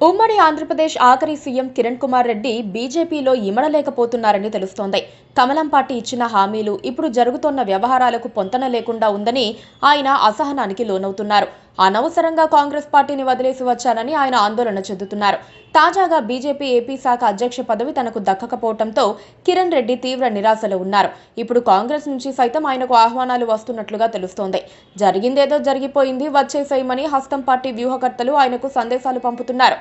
ఉమ్మడి ఆంధ్రప్రదేశ్ ఆఖరి సీఎం కిరణ్ కుమార్ రెడ్డి బీజేపీలో ఇమడలేకపోతున్నారని తెలుస్తోంది. కమలం పార్టీ ఇచ్చిన హామీలు ఇప్పుడు జరుగుతోన్న వ్యవహారాలకు పొంతన లేకుండా ఉందని ఆయన అసహనానికి లోనవుతున్నారు. అనవసరంగా కాంగ్రెస్ పార్టీని వదిలేసి వచ్చానని ఆయన ఆందోళన చెందుతున్నారు. తాజాగా బీజేపీ ఏపీ శాఖ అధ్యక్ష పదవి తనకు దక్కకపోవడంతో కిరణ్ రెడ్డి తీవ్ర నిరాశలో ఉన్నారు. ఇప్పుడు కాంగ్రెస్ నుంచి సైతం ఆయనకు ఆహ్వానాలు వస్తున్నట్లుగా తెలుస్తోంది. జరిగిందేదో జరిగిపోయింది, వచ్చేసేయమని హస్తం పార్టీ వ్యూహకర్తలు ఆయనకు సందేశాలు పంపుతున్నారు.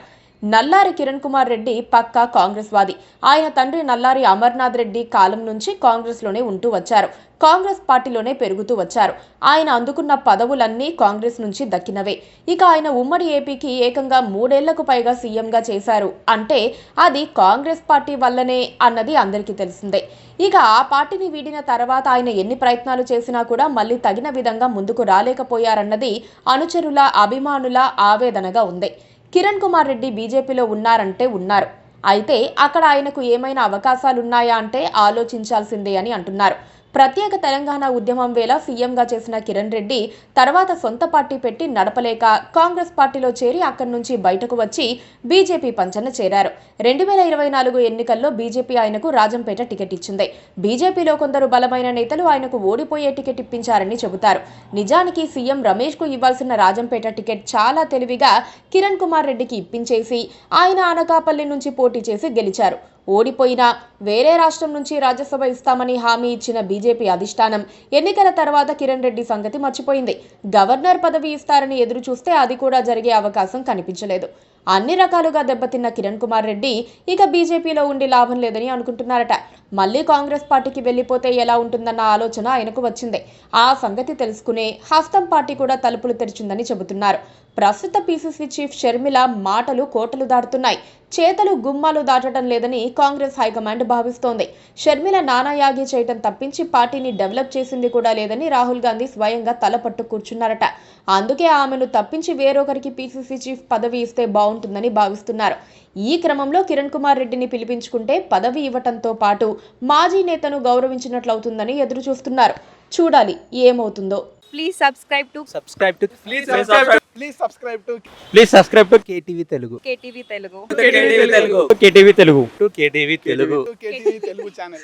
నల్లారి కిరణ్ కుమార్ రెడ్డి పక్కా కాంగ్రెస్ వాది. ఆయన తండ్రి నల్లారి అమర్నాథ్ రెడ్డి కాలం నుంచి కాంగ్రెస్ లోనే ఉంటూ వచ్చారు. కాంగ్రెస్ పార్టీలోనే పెరుగుతూ వచ్చారు. ఆయన అందుకున్న పదవులన్నీ కాంగ్రెస్ నుంచి దక్కినవే. ఇక ఆయన ఉమ్మడి ఏపీకి ఏకంగా 3 ఏళ్లకు పైగా సీఎంగా చేశారు అంటే అది కాంగ్రెస్ పార్టీ వల్లనే అన్నది అందరికీ తెలిసిందే. ఇక ఆ పార్టీని వీడిన తర్వాత ఆయన ఎన్ని ప్రయత్నాలు చేసినా కూడా మళ్ళీ తగిన విధంగా ముందుకు రాలేకపోయారన్నది అనుచరుల, అభిమానుల ఆవేదనగా ఉంది. కిరణ్ కుమార్ రెడ్డి బీజేపీలో ఉన్నారంటే ఉన్నారు. అయితే అక్కడ ఆయనకు ఏమైనా అవకాశాలున్నాయా అంటే ఆలోచించాల్సిందే అని అంటున్నారు. ప్రత్యేక తెలంగాణ ఉద్యమం వేళ సీఎంగా చేసిన కిరణ్ రెడ్డి తర్వాత సొంత పార్టీ పెట్టి నడపలేక కాంగ్రెస్ పార్టీలో చేరి అక్కడి నుంచి బయటకు వచ్చి బీజేపీ పంచన చేరారు. 2024 ఎన్నికల్లో బీజేపీ ఆయనకు రాజంపేట టికెట్ ఇచ్చింది. బీజేపీలో కొందరు బలమైన నేతలు ఆయనకు ఓడిపోయే టికెట్ ఇప్పించారని చెబుతారు. నిజానికి సీఎం రమేష్ కు ఇవ్వాల్సిన రాజంపేట టికెట్ చాలా తెలివిగా కిరణ్ కుమార్ రెడ్డికి ఇప్పించేసి ఆయన అనకాపల్లి నుంచి పోటీ చేసి గెలిచారు. ఓడిపోయినా వేరే రాష్ట్రం నుంచి రాజ్యసభ ఇస్తామని హామీ ఇచ్చిన బీజేపీ అధిష్టానం ఎన్నికల తర్వాత కిరణ్ రెడ్డి సంగతి మర్చిపోయింది. గవర్నర్ పదవి ఇస్తారని ఎదురు చూస్తే అది కూడా జరిగే అవకాశం కనిపించలేదు. అన్ని రకాలుగా దెబ్బతిన్న కిరణ్ కుమార్ రెడ్డి ఇక బీజేపీలో ఉండి లాభం లేదని అనుకుంటున్నారట. మళ్లీ కాంగ్రెస్ పార్టీకి వెళ్లిపోతే ఎలా ఉంటుందన్న ఆలోచన ఆయనకు వచ్చింది. ఆ సంగతి తెలుసుకునే హస్తం పార్టీ కూడా తలుపులు తెరిచిందని చెబుతున్నారు. ప్రస్తుత పీసీసీ చీఫ్ షర్మిల మాటలు కోటలు దాటుతున్నాయి, చేతలు గుమ్మాలు దాటడం లేదని కాంగ్రెస్ హైకమాండ్ భావిస్తోంది. షర్మిల నానాయాగి చేయటం తప్పించి పార్టీని డెవలప్ చేసింది కూడా లేదని రాహుల్ గాంధీ స్వయంగా తలపట్టు కూర్చున్నారట. అందుకే ఆమెను తప్పించి వేరొకరికి పీసీసీ చీఫ్ పదవి ఇస్తే బాగుంటుందని భావిస్తున్నారు. ఈ క్రమంలో కిరణ్ కుమార్ రెడ్డిని పిలిపించుకుంటే పదవి ఇవ్వటంతో పాటు మాజీ నేతను గౌరవించినట్లవుతుందని ఎదురు చూస్తున్నారు. చూడాలి ఏమవుతుందో. Please subscribe to KTV Telugu. KTV Telugu. KTV Telugu channel.